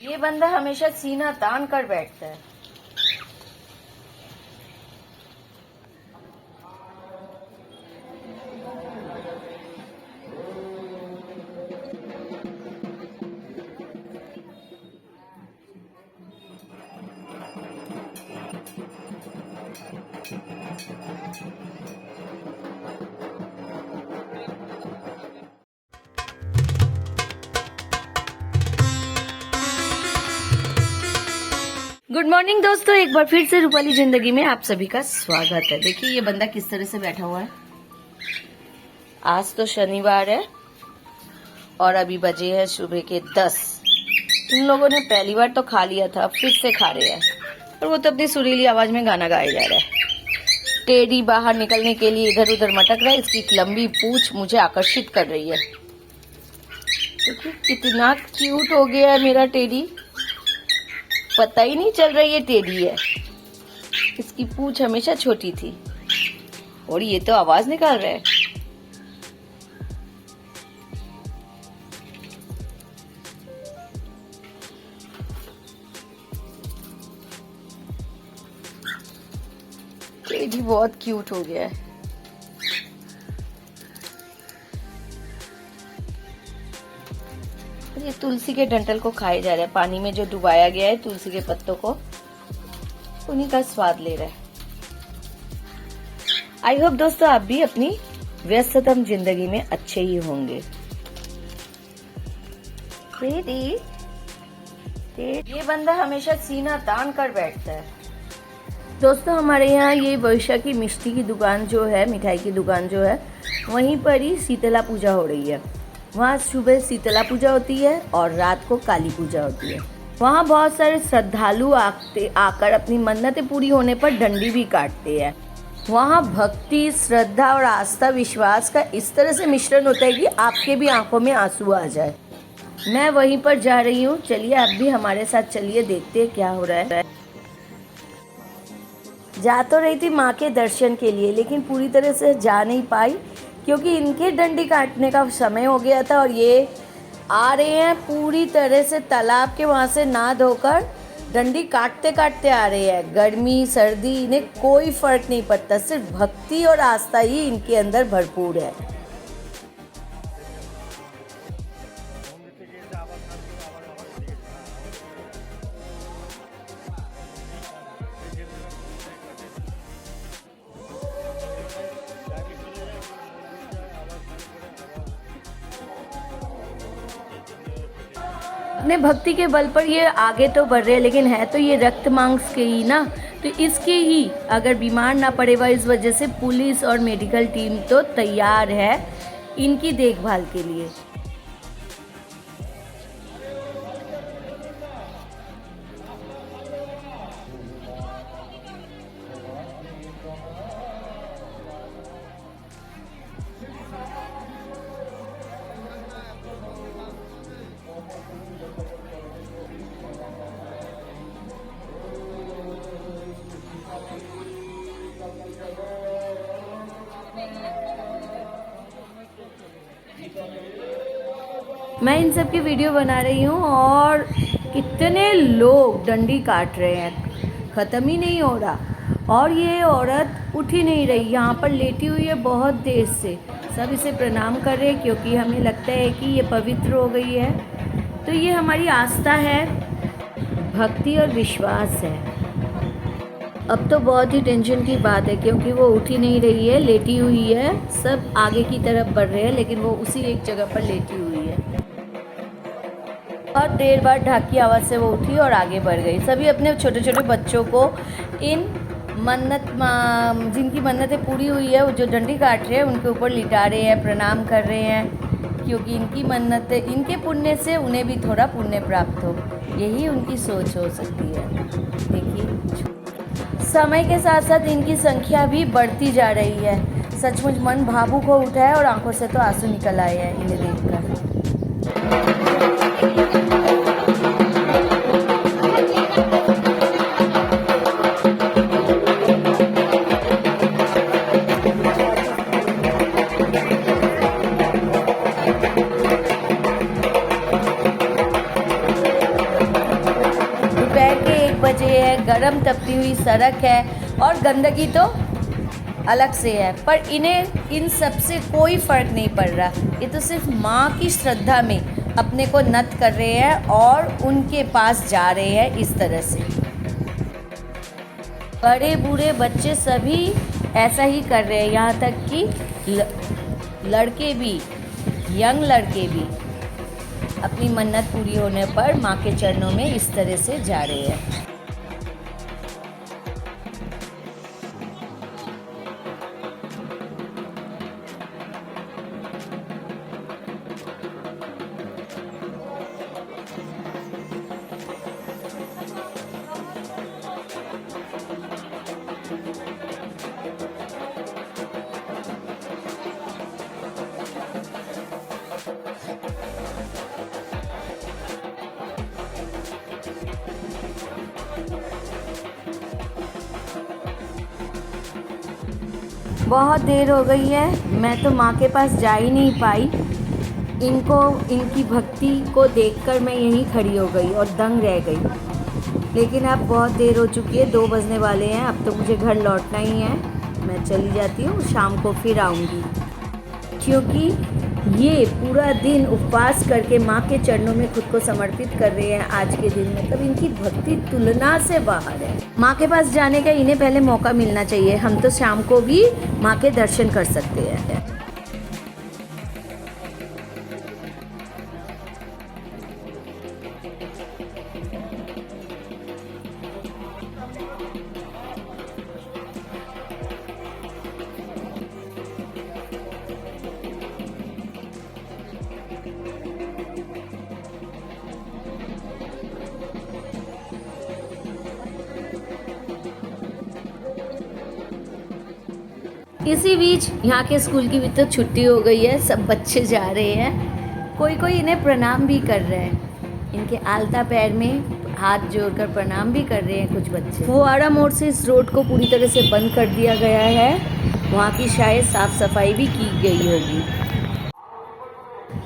ये बंदा हमेशा सीना तान कर बैठता है। गुड मॉर्निंग दोस्तों, एक बार फिर से रूपाली जिंदगी में आप सभी का स्वागत है। देखिए ये बंदा किस तरह से बैठा हुआ है। आज तो शनिवार है और अभी बजे है सुबह के 10। इन लोगों ने पहली बार तो खा लिया था, फिर से खा रहे हैं और वो तो अपनी सुरीली आवाज में गाना गाया जा रहा है। टेडी बाहर निकलने के लिए इधर उधर मटक रहा है। इसकी लंबी पूंछ मुझे आकर्षित कर रही है। देखिए कितना क्यूट हो गया है मेरा टेडी, पता ही नहीं चल रहा ये टेडी है। इसकी पूंछ हमेशा छोटी थी और ये तो आवाज निकाल रहा है। टेडी बहुत क्यूट हो गया है। ये तुलसी के डंठल को खाए जा रहा है। पानी में जो डुबाया गया है तुलसी के पत्तों को, उन्हीं का स्वाद ले रहा है। आई होप दोस्तों आप भी अपनी व्यस्ततम जिंदगी में अच्छे ही होंगे। ये बंदा हमेशा सीना तान कर बैठता है। दोस्तों हमारे यहाँ ये वर्षा की मिष्टी की दुकान जो है, मिठाई की दुकान जो है, वहीं पर ही शीतला पूजा हो रही है। वहाँ सुबह शीतला पूजा होती है और रात को काली पूजा होती है। वहाँ बहुत सारे श्रद्धालु आकर अपनी मन्नतें पूरी होने पर डंडी भी काटते हैं। वहाँ भक्ति, श्रद्धा और आस्था विश्वास का इस तरह से मिश्रण होता है कि आपके भी आंखों में आंसू आ जाए। मैं वहीं पर जा रही हूँ, चलिए आप भी हमारे साथ चलिए, देखते हैं क्या हो रहा है। जा तो रही थी माँ के दर्शन के लिए, लेकिन पूरी तरह से जा नहीं पाई क्योंकि इनके डंडी काटने का समय हो गया था और ये आ रहे हैं पूरी तरह से तालाब के वहाँ से नहा धोकर डंडी काटते काटते आ रहे हैं। गर्मी सर्दी इन्हें कोई फर्क नहीं पड़ता, सिर्फ भक्ति और आस्था ही इनके अंदर भरपूर है। अपने भक्ति के बल पर ये आगे तो बढ़ रहे हैं, लेकिन है तो ये रक्त मांस के ही ना, तो इसके ही अगर बीमार ना पड़े हुआ, इस वजह से पुलिस और मेडिकल टीम तो तैयार है इनकी देखभाल के लिए। मैं इन सब की वीडियो बना रही हूँ और कितने लोग डंडी काट रहे हैं, ख़त्म ही नहीं हो रहा। और ये औरत उठ ही नहीं रही, यहाँ पर लेटी हुई है बहुत देर से। सब इसे प्रणाम कर रहे हैं क्योंकि हमें लगता है कि ये पवित्र हो गई है। तो ये हमारी आस्था है, भक्ति और विश्वास है। अब तो बहुत ही टेंशन की बात है क्योंकि वो उठ ही नहीं रही है, लेटी हुई है। सब आगे की तरफ बढ़ रहे हैं लेकिन वो उसी एक जगह पर लेटी हुई है। और देर बाद ढाक की आवाज़ से वो उठी और आगे बढ़ गई। सभी अपने छोटे छोटे बच्चों को इन जिनकी मन्नतें पूरी हुई है, वो जो डंडी काट रहे हैं उनके ऊपर लिटा रहे हैं, प्रणाम कर रहे हैं क्योंकि इनकी मन्नतें, इनके पुण्य से उन्हें भी थोड़ा पुण्य प्राप्त हो। यही उनकी सोच हो सकती है। देखिए समय के साथ साथ इनकी संख्या भी बढ़ती जा रही है। सचमुच मन भावुक हो उठा है और आंखों से तो आंसू निकल आए हैं इन्हें देखकर। 1 बजे है, गरम तपती हुई सड़क है और गंदगी तो अलग से है, पर इन्हें इन सब से कोई फ़र्क नहीं पड़ रहा। ये तो सिर्फ माँ की श्रद्धा में अपने को नत कर रहे हैं और उनके पास जा रहे हैं इस तरह से। बड़े बूढ़े बच्चे सभी ऐसा ही कर रहे हैं, यहाँ तक कि लड़के भी, यंग लड़के भी अपनी मन्नत पूरी होने पर माँ के चरणों में इस तरह से जा रहे हैं। बहुत देर हो गई है, मैं तो माँ के पास जा ही नहीं पाई। इनकी भक्ति को देखकर मैं यहीं खड़ी हो गई और दंग रह गई। लेकिन अब बहुत देर हो चुकी है, 2 बजने वाले हैं, अब तो मुझे घर लौटना ही है। मैं चली जाती हूँ, शाम को फिर आऊँगी, क्योंकि ये पूरा दिन उपवास करके माँ के चरणों में खुद को समर्पित कर रहे हैं आज के दिन में। तब इनकी भक्ति तुलना से बाहर है। माँ के पास जाने का इन्हें पहले मौका मिलना चाहिए। हम तो शाम को भी माँ के दर्शन कर सकते हैं। इसी बीच यहाँ के स्कूल की भी तो छुट्टी हो गई है, सब बच्चे जा रहे हैं। कोई कोई इन्हें प्रणाम भी कर रहे हैं, इनके आलता पैर में हाथ जोड़कर प्रणाम भी कर रहे हैं कुछ बच्चे। फुहारा मोड़ से इस रोड को पूरी तरह से बंद कर दिया गया है, वहाँ की शायद साफ सफाई भी की गई होगी।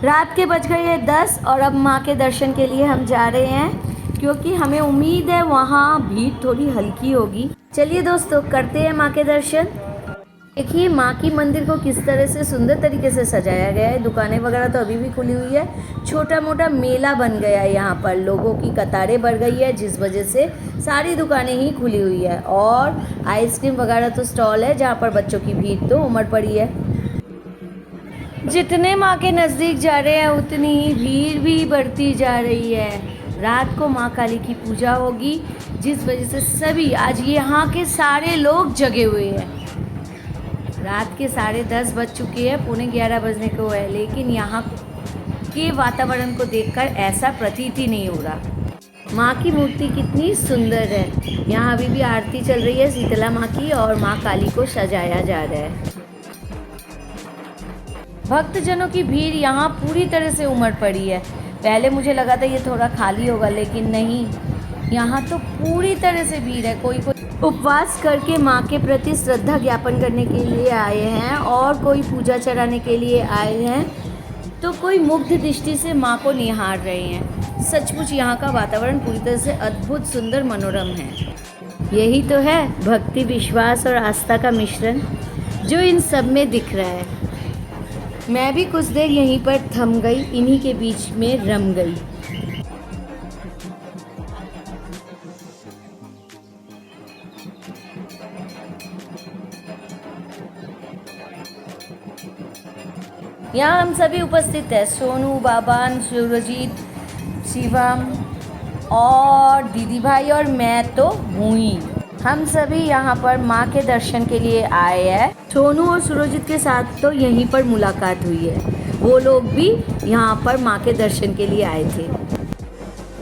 रात के बज गए हैं 10 और अब माँ के दर्शन के लिए हम जा रहे हैं, क्योंकि हमें उम्मीद है वहाँ भीड़ थोड़ी हल्की होगी। चलिए दोस्तों, करते हैं माँ के दर्शन। देखिए माँ की मंदिर को किस तरह से सुंदर तरीके से सजाया गया है। दुकानें वगैरह तो अभी भी खुली हुई है। छोटा मोटा मेला बन गया है, यहाँ पर लोगों की कतारें बढ़ गई है, जिस वजह से सारी दुकानें ही खुली हुई है। और आइसक्रीम वगैरह तो स्टॉल है, जहाँ पर बच्चों की भीड़ तो उमड़ पड़ी है। जितने माँ के नज़दीक जा रहे हैं उतनी ही भीड़ भी बढ़ती जा रही है। रात को माँ काली की पूजा होगी, जिस वजह से सभी आज यहाँ के सारे लोग जगे हुए हैं। रात के 10:30 बज चुके हैं, 11:15 बजने को है, लेकिन यहाँ के वातावरण को देखकर ऐसा प्रतीत ही नहीं हो रहा। माँ की मूर्ति कितनी सुंदर है। यहाँ अभी भी आरती चल रही है शीतला माँ की, और माँ काली को सजाया जा रहा है। भक्तजनों की भीड़ यहाँ पूरी तरह से उमड़ पड़ी है। पहले मुझे लगा था ये थोड़ा खाली होगा, लेकिन नहीं, यहाँ तो पूरी तरह से भीड़ है। कोई उपवास करके माँ के प्रति श्रद्धा ज्ञापन करने के लिए आए हैं, और कोई पूजा चढ़ाने के लिए आए हैं, तो कोई मुग्ध दृष्टि से माँ को निहार रहे हैं। सचमुच यहाँ का वातावरण पूरी तरह से अद्भुत, सुंदर, मनोरम है। यही तो है भक्ति, विश्वास और आस्था का मिश्रण जो इन सब में दिख रहा है। मैं भी कुछ देर यहीं पर थम गई, इन्हीं के बीच में रम गई। यहाँ हम सभी उपस्थित हैं, सोनू, बाबान, सूरजीत, शिवम और दीदी भाई, और मैं तो हूँ ही। हम सभी यहाँ पर माँ के दर्शन के लिए आए हैं। सोनू और सूरजीत के साथ तो यहीं पर मुलाकात हुई है, वो लोग भी यहाँ पर माँ के दर्शन के लिए आए थे।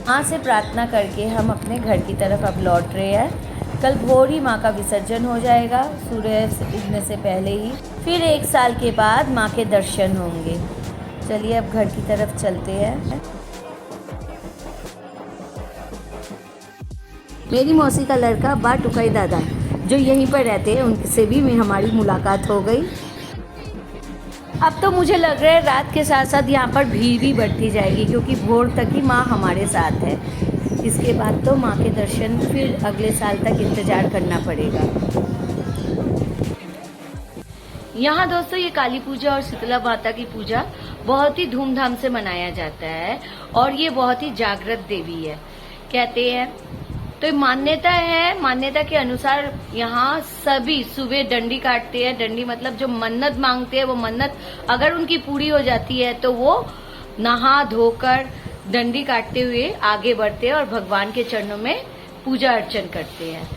माँ से प्रार्थना करके हम अपने घर की तरफ अब लौट रहे हैं। कल भोर ही माँ का विसर्जन हो जाएगा, सूर्य उगने से पहले ही। फिर 1 साल के बाद माँ के दर्शन होंगे। चलिए अब घर की तरफ चलते हैं। मेरी मौसी का लड़का बा टुकाई दादा जो यहीं पर रहते हैं, उनसे भी हमारी मुलाकात हो गई। अब तो मुझे लग रहा है रात के साथ साथ यहाँ पर भीड़ भी बढ़ती जाएगी, क्योंकि भोर तक ही माँ हमारे साथ है। इसके बाद तो माँ के दर्शन फिर अगले साल तक इंतजार करना पड़ेगा। यहाँ दोस्तों ये काली पूजा और शीतला माता की पूजा बहुत ही धूमधाम से मनाया जाता है और ये बहुत ही जागृत देवी है कहते हैं। तो मान्यता के अनुसार यहाँ सभी सुबह डंडी काटते हैं। डंडी मतलब जो मन्नत मांगते हैं, वो मन्नत अगर उनकी पूरी हो जाती है तो वो नहा धोकर डंडी काटते हुए आगे बढ़ते हैं और भगवान के चरणों में पूजा अर्चन करते हैं।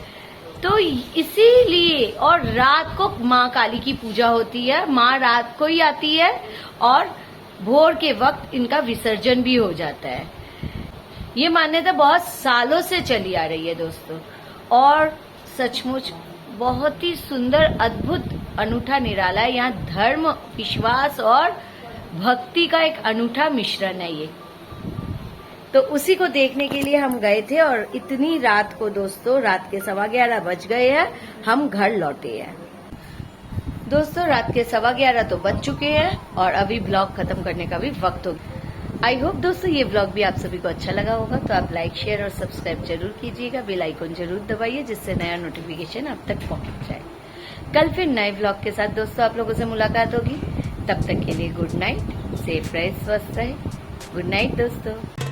तो इसीलिए और रात को माँ काली की पूजा होती है। माँ रात को ही आती है और भोर के वक्त इनका विसर्जन भी हो जाता है। ये मान्यता बहुत सालों से चली आ रही है दोस्तों और सचमुच बहुत ही सुंदर, अद्भुत, अनूठा, निराला है। यहाँ धर्म, विश्वास और भक्ति का एक अनूठा मिश्रण है ये। तो उसी को देखने के लिए हम गए थे और इतनी रात को दोस्तों, रात के 11:15 बज गए हैं, हम घर लौटे हैं। दोस्तों रात के 11:15 तो बज चुके हैं और अभी ब्लॉग खत्म करने का भी वक्त हो गया। आई होप दोस्तों ये ब्लॉग भी आप सभी को अच्छा लगा होगा। तो आप लाइक, शेयर और सब्सक्राइब जरूर कीजिएगा। बेल आइकन जरूर दबाइए जिससे नया नोटिफिकेशन आप तक पहुंच जाए। कल फिर नए ब्लॉग के साथ दोस्तों आप लोगों से मुलाकात होगी। तब तक के लिए गुड नाइट, सेफ रहे, स्वस्थ रहे। गुड नाइट दोस्तों।